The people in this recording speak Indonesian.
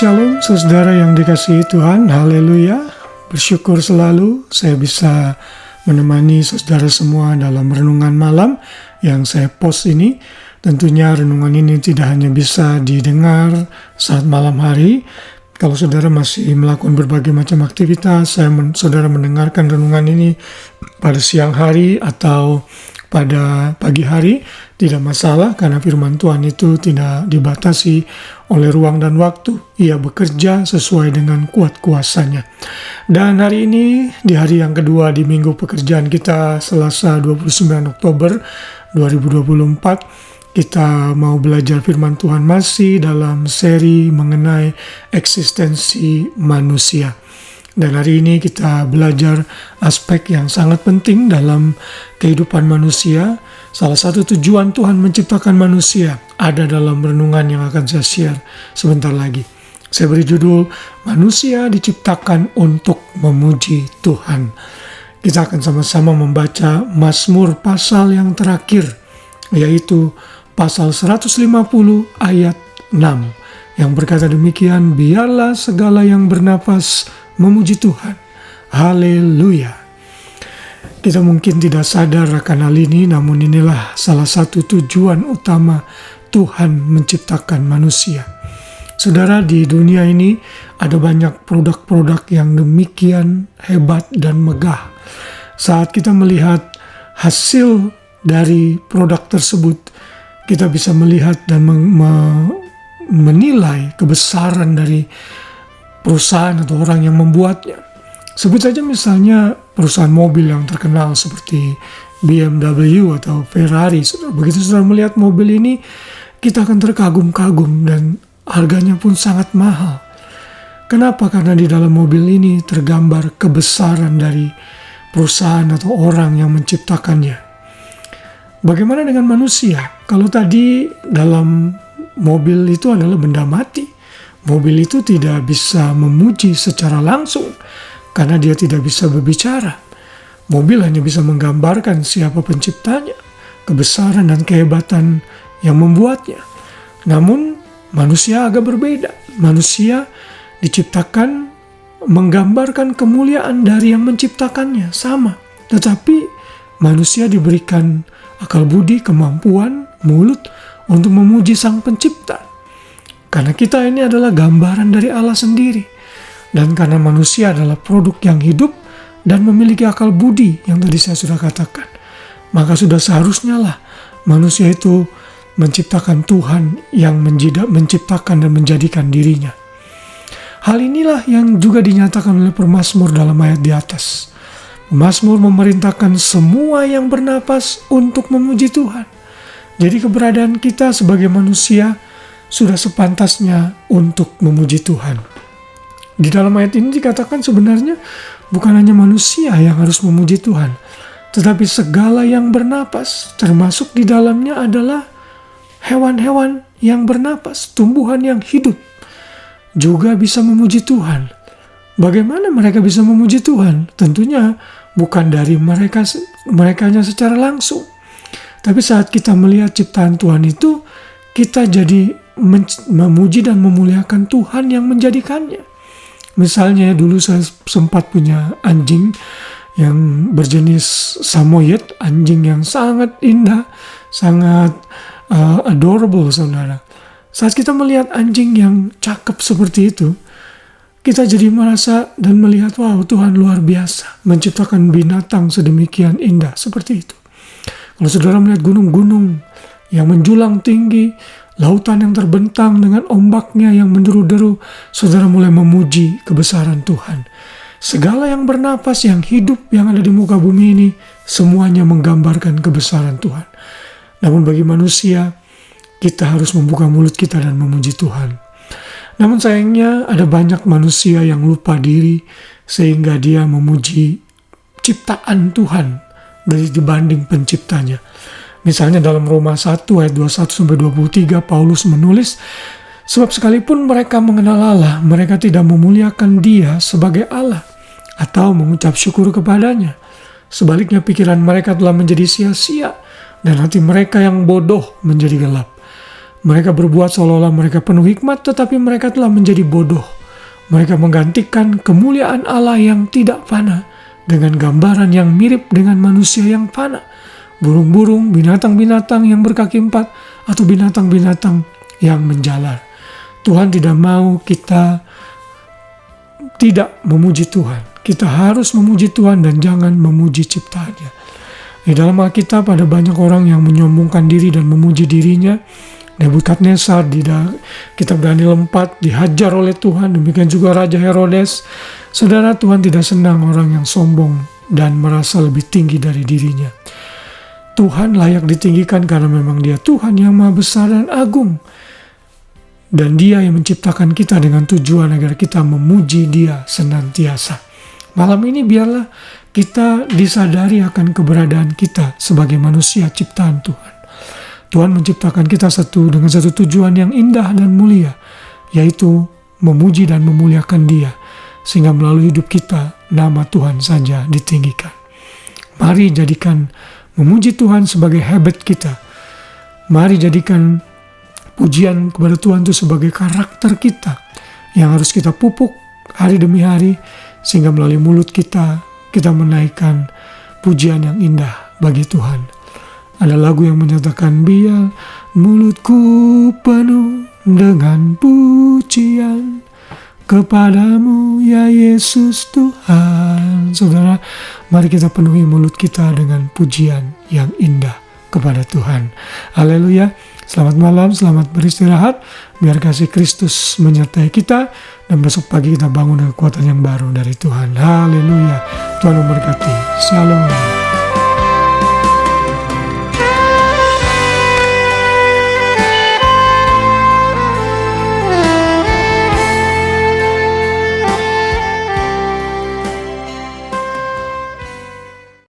Shalom saudara yang dikasihi Tuhan, haleluya. Bersyukur selalu saya bisa menemani saudara semua dalam renungan malam yang saya post ini. Tentunya renungan ini tidak hanya bisa didengar saat malam hari. Kalau saudara masih melakukan berbagai macam aktivitas, saudara mendengarkan renungan ini pada siang hari atau pada pagi hari, tidak masalah karena firman Tuhan itu tidak dibatasi oleh ruang dan waktu. Ia bekerja sesuai dengan kuat kuasanya. Dan hari ini, di hari yang kedua di minggu pekerjaan kita, Selasa 29 Oktober 2024, kita mau belajar firman Tuhan masih dalam seri mengenai eksistensi manusia. Dan hari ini kita belajar aspek yang sangat penting dalam kehidupan manusia. Salah satu tujuan Tuhan menciptakan manusia ada dalam renungan yang akan saya share sebentar lagi. Saya beri judul, Manusia Diciptakan Untuk Memuji Tuhan. Kita akan sama-sama membaca Mazmur pasal yang terakhir, yaitu pasal 150 ayat 6, yang berkata demikian, biarlah segala yang bernapas memuji Tuhan. Haleluya. Kita mungkin tidak sadar akan hal ini, namun inilah salah satu tujuan utama Tuhan menciptakan manusia. Saudara, di dunia ini ada banyak produk-produk yang demikian hebat dan megah. Saat kita melihat hasil dari produk tersebut, kita bisa melihat dan menilai kebesaran dari perusahaan atau orang yang membuatnya. Sebut saja misalnya perusahaan mobil yang terkenal seperti BMW atau Ferrari. Begitu saudara melihat mobil ini, kita akan terkagum-kagum dan harganya pun sangat mahal. Kenapa? Karena di dalam mobil ini tergambar kebesaran dari perusahaan atau orang yang menciptakannya. Bagaimana dengan manusia? Kalau tadi dalam mobil itu adalah benda mati, mobil itu tidak bisa memuji secara langsung karena dia tidak bisa berbicara. Mobil hanya bisa menggambarkan siapa penciptanya, kebesaran dan kehebatan yang membuatnya. Namun manusia agak berbeda. Manusia diciptakan menggambarkan kemuliaan dari yang menciptakannya, sama. Tetapi manusia diberikan akal budi, kemampuan, mulut untuk memuji Sang Pencipta. Karena kita ini adalah gambaran dari Allah sendiri. Dan karena manusia adalah produk yang hidup dan memiliki akal budi yang tadi saya sudah katakan, maka sudah seharusnya lah manusia itu menciptakan Tuhan yang menciptakan dan menjadikan dirinya. Hal inilah yang juga dinyatakan oleh pemazmur dalam ayat di atas. Pemazmur memerintahkan semua yang bernapas untuk memuji Tuhan. Jadi keberadaan kita sebagai manusia sudah sepantasnya untuk memuji Tuhan. Di dalam ayat ini dikatakan sebenarnya bukan hanya manusia yang harus memuji Tuhan, tetapi segala yang bernapas, termasuk di dalamnya adalah hewan-hewan yang bernapas, tumbuhan yang hidup, juga bisa memuji Tuhan. Bagaimana mereka bisa memuji Tuhan? Tentunya bukan dari merekanya secara langsung. Tapi saat kita melihat ciptaan Tuhan itu, kita jadi memuji dan memuliakan Tuhan yang menjadikannya. Misalnya dulu saya sempat punya anjing yang berjenis Samoyed, anjing yang sangat indah, sangat adorable, saudara. Saat kita melihat anjing yang cakep seperti itu, kita jadi merasa dan melihat, wow, Tuhan luar biasa menciptakan binatang sedemikian indah seperti itu. Kalau saudara melihat gunung-gunung yang menjulang tinggi, lautan yang terbentang dengan ombaknya yang menderu-deru, saudara mulai memuji kebesaran Tuhan. Segala yang bernapas, yang hidup, yang ada di muka bumi ini, semuanya menggambarkan kebesaran Tuhan. Namun bagi manusia, kita harus membuka mulut kita dan memuji Tuhan. Namun sayangnya ada banyak manusia yang lupa diri sehingga dia memuji ciptaan Tuhan dibanding penciptanya. Misalnya dalam Roma 1 ayat 21-23 Paulus menulis, sebab sekalipun mereka mengenal Allah, mereka tidak memuliakan Dia sebagai Allah atau mengucap syukur kepadanya. Sebaliknya pikiran mereka telah menjadi sia-sia dan hati mereka yang bodoh menjadi gelap. Mereka berbuat seolah-olah mereka penuh hikmat, tetapi mereka telah menjadi bodoh. Mereka menggantikan kemuliaan Allah yang tidak fana dengan gambaran yang mirip dengan manusia yang fana, burung-burung, binatang-binatang yang berkaki 4, atau binatang-binatang yang menjalar. Tuhan tidak mau kita tidak memuji Tuhan. Kita harus memuji Tuhan dan jangan memuji ciptaannya. Di dalam Alkitab ada banyak orang yang menyombongkan diri dan memuji dirinya. Nebukadnezar di kitab Daniel 4 dihajar oleh Tuhan, demikian juga Raja Herodes. Saudara, Tuhan tidak senang orang yang sombong dan merasa lebih tinggi dari dirinya. Tuhan layak ditinggikan karena memang Dia Tuhan yang maha besar dan agung. Dan Dia yang menciptakan kita dengan tujuan agar kita memuji Dia senantiasa. Malam ini biarlah kita disadari akan keberadaan kita sebagai manusia ciptaan Tuhan. Tuhan menciptakan kita dengan satu tujuan yang indah dan mulia, yaitu memuji dan memuliakan Dia, sehingga melalui hidup kita nama Tuhan saja ditinggikan. Mari jadikan memuji Tuhan sebagai habit kita. Mari jadikan pujian kepada Tuhan itu sebagai karakter kita yang harus kita pupuk hari demi hari, sehingga melalui mulut kita menaikkan pujian yang indah bagi Tuhan. Ada lagu yang menyatakan, biar mulutku penuh dengan pujian kepadamu ya Yesus Tuhan. Saudara, mari kita penuhi mulut kita dengan pujian yang indah kepada Tuhan. Haleluya. Selamat malam, selamat beristirahat. Biar kasih Kristus menyertai kita, dan besok pagi kita bangun dengan kekuatan yang baru dari Tuhan. Haleluya. Tuhan memberkati. Shalom.